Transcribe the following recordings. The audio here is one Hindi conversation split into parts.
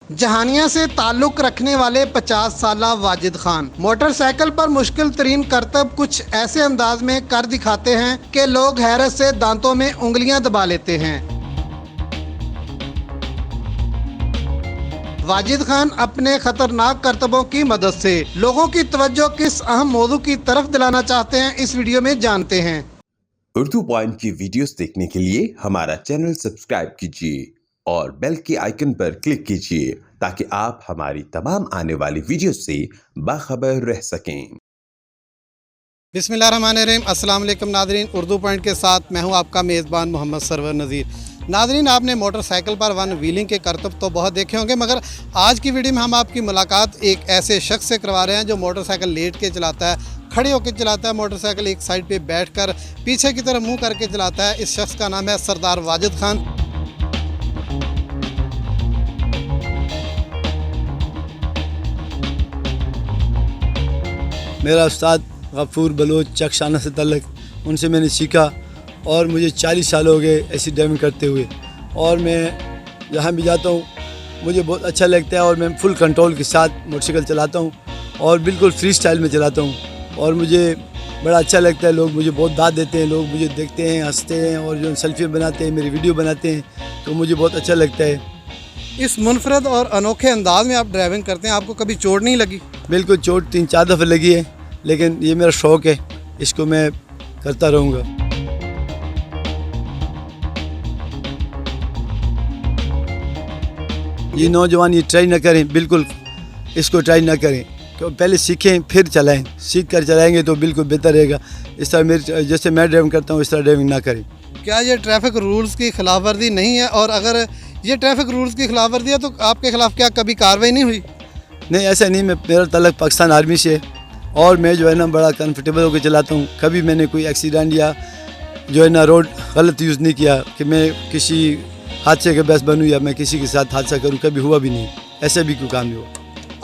जहानिया से ताल्लुक रखने वाले 50 साला वाजिद खान मोटरसाइकिल पर मुश्किल तरीन करतब कुछ ऐसे अंदाज में कर दिखाते हैं कि लोग हैरत से दांतों में उंगलियां दबा लेते हैं। वाजिद खान अपने खतरनाक करतबों की मदद से लोगों की तवज्जो किस अहम मौजू की तरफ दिलाना चाहते हैं, इस वीडियो में जानते हैं। उर्दू पॉइंट की वीडियोस देखने के लिए हमारा चैनल सब्सक्राइब कीजिए और बेल के आइकन पर क्लिक कीजिए ताकि आप हमारी तमाम आने वाली वीडियोस से बाखबर रह सकें। बिस्मिल्लाहिर्रहमानिर्रहीम, अस्सलाम वालेकुम नादरीन। उर्दू पॉइंट के साथ मैं हूं आपका मेज़बान मोहम्मद सरवर नज़ीर। नादरीन, आपने मोटरसाइकिल पर वन व्हीलिंग के करतब तो बहुत देखे होंगे, मगर आज की वीडियो में हम आपकी मुलाकात एक ऐसे शख्स से करवा रहे हैं जो मोटरसाइकिल लेट के चलाता है, खड़े होकर चलाता है, मोटरसाइकिल एक साइड पे बैठकर पीछे की तरफ मुंह करके चलाता है। इस शख्स का नाम है सरदार वाजिद खान। मेरा उस्ताद गफूर बलोच चकशाना से तल्लक, उनसे मैंने सीखा और मुझे 40 साल हो गए ऐसी ड्राइविंग करते हुए। और मैं जहाँ भी जाता हूँ मुझे बहुत अच्छा लगता है और मैं फुल कंट्रोल के साथ मोटरसाइकिल चलाता हूँ और बिल्कुल फ्री स्टाइल में चलाता हूँ और मुझे बड़ा अच्छा लगता है। लोग मुझे बहुत दाद देते हैं, लोग मुझे देखते हैं, हंसते हैं और जो सेल्फी बनाते हैं, मेरी वीडियो बनाते हैं, तो मुझे बहुत अच्छा लगता है। इस मुनफरद और अनोखे अंदाज में आप ड्राइविंग करते हैं, आपको कभी चोट नहीं लगी? बिल्कुल, चोट 3-4 दफ़े लगी है, लेकिन ये मेरा शौक़ है, इसको मैं करता रहूँगा। ये नौजवान ये ट्राई ना करें, बिल्कुल इसको ट्राई ना करें, क्योंकि पहले सीखें फिर चलाएं। सीख कर चलाएंगे तो बिल्कुल बेहतर रहेगा। इस तरह मेरे जैसे मैं ड्राइविंग करता हूँ इस तरह ड्राइविंग ना करें। क्या ये ट्रैफिक रूल्स की खिलाफ वर्जी नहीं है? और अगर ये ट्रैफिक रूल्स की खिलाफ वर्जी है तो आपके खिलाफ क्या कभी कार्रवाई नहीं हुई? नहीं, ऐसा नहीं। मेरा तल्लक पाकिस्तान आर्मी से है और मैं जो है ना बड़ा कंफर्टेबल होकर चलाता हूँ। कभी मैंने कोई एक्सीडेंट या जो है ना रोड गलत यूज़ नहीं किया कि मैं किसी हादसे का बस बनूँ या मैं किसी के साथ हादसा करूँ, कभी हुआ भी नहीं। ऐसा भी कोई काम नहीं हुआ।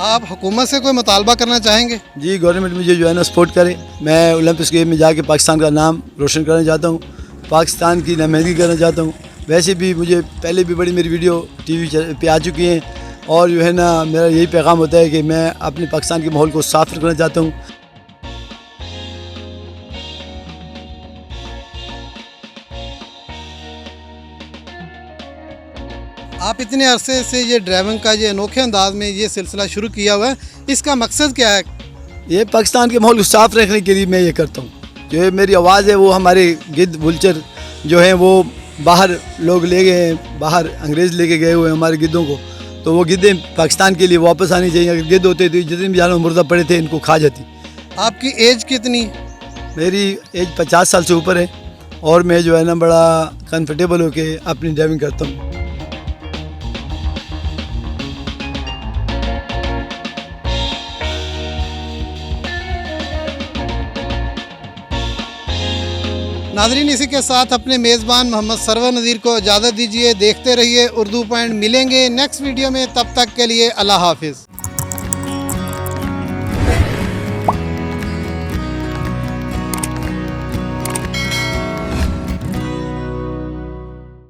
आप हुकूमत से कोई मुतालबा करना चाहेंगे? जी, गवर्नमेंट मुझे जो है ना सपोर्ट करे। मैं ओलंपिक्स गेम में जाके पाकिस्तान का नाम रोशन करना चाहता हूँ, पाकिस्तान की नुमाइंदगी करना चाहता हूँ। वैसे भी मुझे पहले भी बड़ी मेरी वीडियो टीवी पे आ चुकी हैं और जो है ना मेरा यही पैगाम होता है कि मैं अपने पाकिस्तान के माहौल को साफ रखना चाहता हूँ। आप इतने अरसे से ये ड्राइविंग का ये अनोखे अंदाज में ये सिलसिला शुरू किया हुआ है, इसका मकसद क्या है? ये पाकिस्तान के माहौल को साफ रखने के लिए मैं ये करता हूँ। जो है मेरी आवाज़ है वो हमारे गिद्ध वुलचर जो हैं वो बाहर लोग ले गए हैं, बाहर अंग्रेज़ लेके गए हुए हैं हमारे गिद्धों को, तो वो गिद्धें पाकिस्तान के लिए वापस आनी चाहिए। अगर गिद्ध होते तो जितने भी जानवर मुर्दा पड़े थे इनको खा जाती। आपकी एज कितनी? मेरी एज 50 साल से ऊपर है और मैं जो है ना बड़ा कंफर्टेबल होके अपनी ड्राइविंग करता हूँ। नाज़रीन, इसी के साथ अपने मेज़बान मोहम्मद सरवर नज़ीर को इजाज़त दीजिए। देखते रहिए उर्दू पॉइंट। मिलेंगे नेक्स्ट वीडियो में, तब तक के लिए अल्लाह हाफिज़।